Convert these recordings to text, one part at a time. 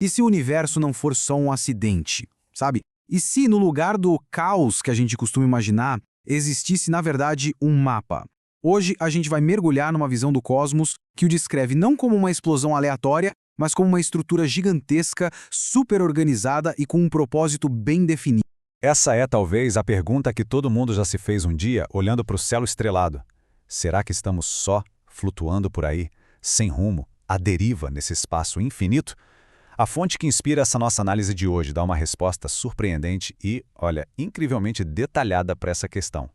E se o universo não for só um acidente, sabe? E se, no lugar do caos que a gente costuma imaginar, existisse, na verdade, um mapa? Hoje, a gente vai mergulhar numa visão do cosmos que o descreve não como uma explosão aleatória, mas como uma estrutura gigantesca, super organizada e com um propósito bem definido. Essa é talvez a pergunta que todo mundo já se fez um dia olhando para o céu estrelado. Será que estamos só flutuando por aí, sem rumo, à deriva nesse espaço infinito? A fonte que inspira essa nossa análise de hoje dá uma resposta surpreendente e, olha, incrivelmente detalhada para essa questão.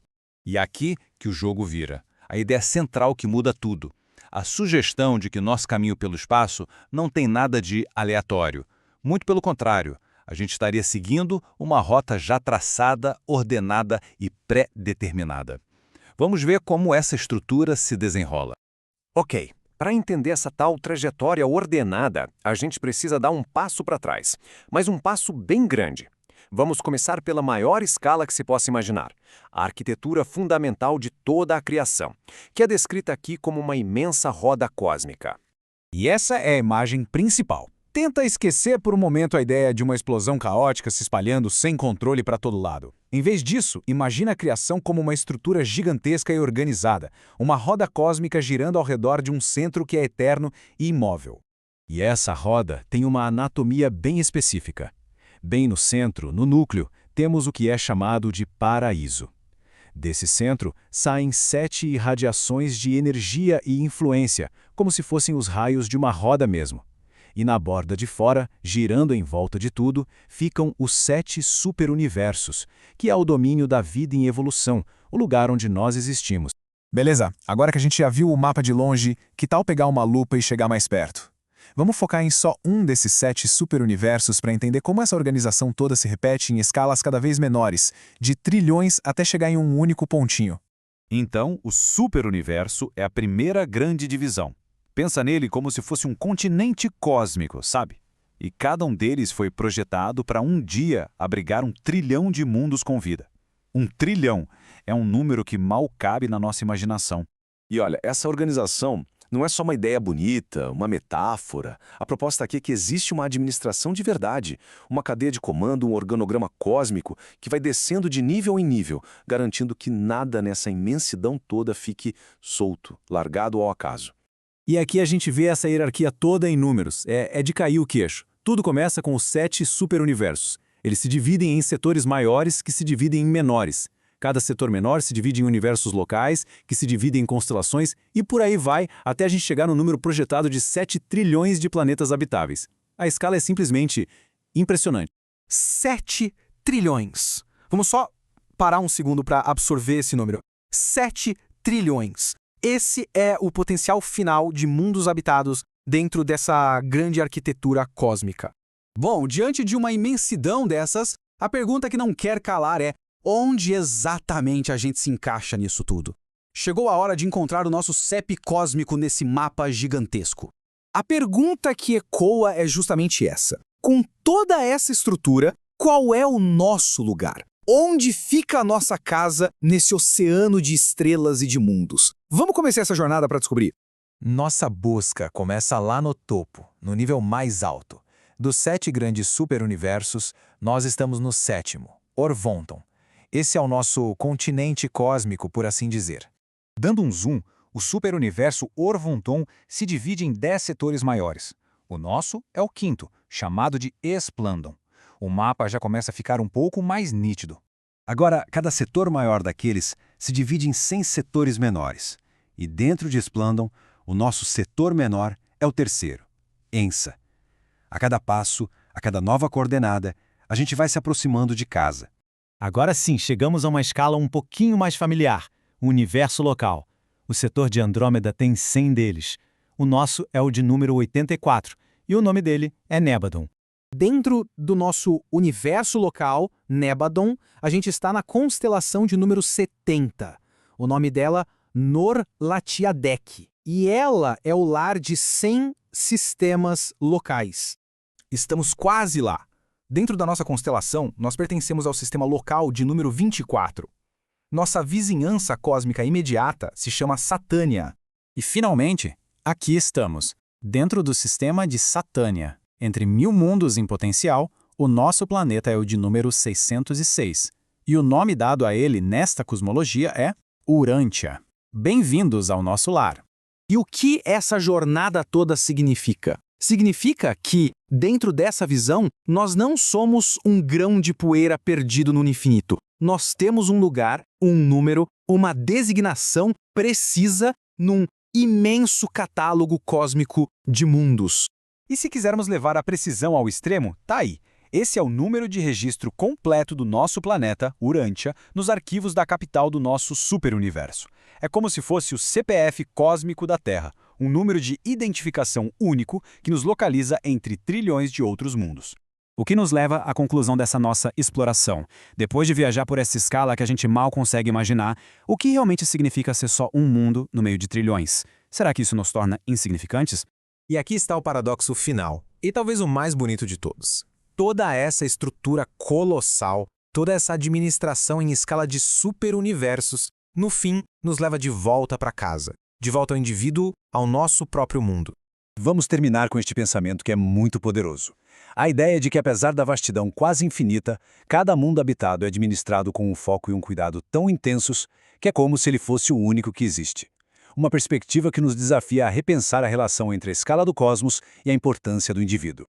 E é aqui que o jogo vira. A ideia central que muda tudo. A sugestão de que nosso caminho pelo espaço não tem nada de aleatório. Muito pelo contrário, a gente estaria seguindo uma rota já traçada, ordenada e pré-determinada. Vamos ver como essa estrutura se desenrola. Ok, para entender essa tal trajetória ordenada, a gente precisa dar um passo para trás, mas um passo bem grande. Vamos começar pela maior escala que se possa imaginar, a arquitetura fundamental de toda a criação, que é descrita aqui como uma imensa roda cósmica. E essa é a imagem principal. Tenta esquecer por um momento a ideia de uma explosão caótica se espalhando sem controle para todo lado. Em vez disso, imagina a criação como uma estrutura gigantesca e organizada, uma roda cósmica girando ao redor de um centro que é eterno e imóvel. E essa roda tem uma anatomia bem específica. Bem no centro, no núcleo, temos o que é chamado de paraíso. Desse centro, saem 7 irradiações de energia e influência, como se fossem os raios de uma roda mesmo. E na borda de fora, girando em volta de tudo, ficam os 7 superuniversos, que é o domínio da vida em evolução, o lugar onde nós existimos. Beleza, agora que a gente já viu o mapa de longe, que tal pegar uma lupa e chegar mais perto? Vamos focar em só um desses 7 superuniversos para entender como essa organização toda se repete em escalas cada vez menores, de trilhões até chegar em um único pontinho. Então, o superuniverso é a primeira grande divisão. Pensa nele como se fosse um continente cósmico, sabe? E cada um deles foi projetado para um dia abrigar 1 trilhão de mundos com vida. 1 trilhão é um número que mal cabe na nossa imaginação. E olha, essa organização não é só uma ideia bonita, uma metáfora. A proposta aqui é que existe uma administração de verdade, uma cadeia de comando, um organograma cósmico que vai descendo de nível em nível, garantindo que nada nessa imensidão toda fique solto, largado ao acaso. E aqui a gente vê essa hierarquia toda em números. É de cair o queixo. Tudo começa com os 7 superuniversos. Eles se dividem em setores maiores que se dividem em menores. Cada setor menor se divide em universos locais, que se dividem em constelações, e por aí vai, até a gente chegar no número projetado de 7 trilhões de planetas habitáveis. A escala é simplesmente impressionante. 7 trilhões. Vamos só parar um segundo para absorver esse número. 7 trilhões. Esse é o potencial final de mundos habitados dentro dessa grande arquitetura cósmica. Bom, diante de uma imensidão dessas, a pergunta que não quer calar é: onde exatamente a gente se encaixa nisso tudo? Chegou a hora de encontrar o nosso CEP cósmico nesse mapa gigantesco. A pergunta que ecoa é justamente essa. Com toda essa estrutura, qual é o nosso lugar? Onde fica a nossa casa nesse oceano de estrelas e de mundos? Vamos começar essa jornada para descobrir. Nossa busca começa lá no topo, no nível mais alto. Dos 7 grandes superuniversos, nós estamos no 7º, Orvonton. Esse é o nosso continente cósmico, por assim dizer. Dando um zoom, o superuniverso Orvonton se divide em 10 setores maiores. O nosso é o 5º, chamado de Esplandon. O mapa já começa a ficar um pouco mais nítido. Agora, cada setor maior daqueles se divide em 100 setores menores. E dentro de Esplandon, o nosso setor menor é o 3º, Ensa. A cada passo, a cada nova coordenada, a gente vai se aproximando de casa. Agora sim, chegamos a uma escala um pouquinho mais familiar, o universo local. O setor de Andrômeda tem 100 deles. O nosso é o de número 84, e o nome dele é Nébadon. Dentro do nosso universo local, Nébadon, a gente está na constelação de número 70. O nome dela, Nor-Latiadeq. E ela é o lar de 100 sistemas locais. Estamos quase lá. Dentro da nossa constelação, nós pertencemos ao sistema local de número 24. Nossa vizinhança cósmica imediata se chama Satânia. E finalmente, aqui estamos, dentro do sistema de Satânia. Entre 1000 mundos em potencial, o nosso planeta é o de número 606. E o nome dado a ele nesta cosmologia é Urântia. Bem-vindos ao nosso lar. E o que essa jornada toda significa? Significa que, dentro dessa visão, nós não somos um grão de poeira perdido no infinito. Nós temos um lugar, um número, uma designação precisa num imenso catálogo cósmico de mundos. E se quisermos levar a precisão ao extremo, tá aí. Esse é o número de registro completo do nosso planeta, Urântia, nos arquivos da capital do nosso superuniverso. É como se fosse o CPF cósmico da Terra, um número de identificação único que nos localiza entre trilhões de outros mundos. O que nos leva à conclusão dessa nossa exploração. Depois de viajar por essa escala que a gente mal consegue imaginar, o que realmente significa ser só um mundo no meio de trilhões? Será que isso nos torna insignificantes? E aqui está o paradoxo final, e talvez o mais bonito de todos. Toda essa estrutura colossal, toda essa administração em escala de superuniversos, no fim, nos leva de volta para casa, de volta ao indivíduo, ao nosso próprio mundo. Vamos terminar com este pensamento que é muito poderoso. A ideia de que, apesar da vastidão quase infinita, cada mundo habitado é administrado com um foco e um cuidado tão intensos que é como se ele fosse o único que existe. Uma perspectiva que nos desafia a repensar a relação entre a escala do cosmos e a importância do indivíduo.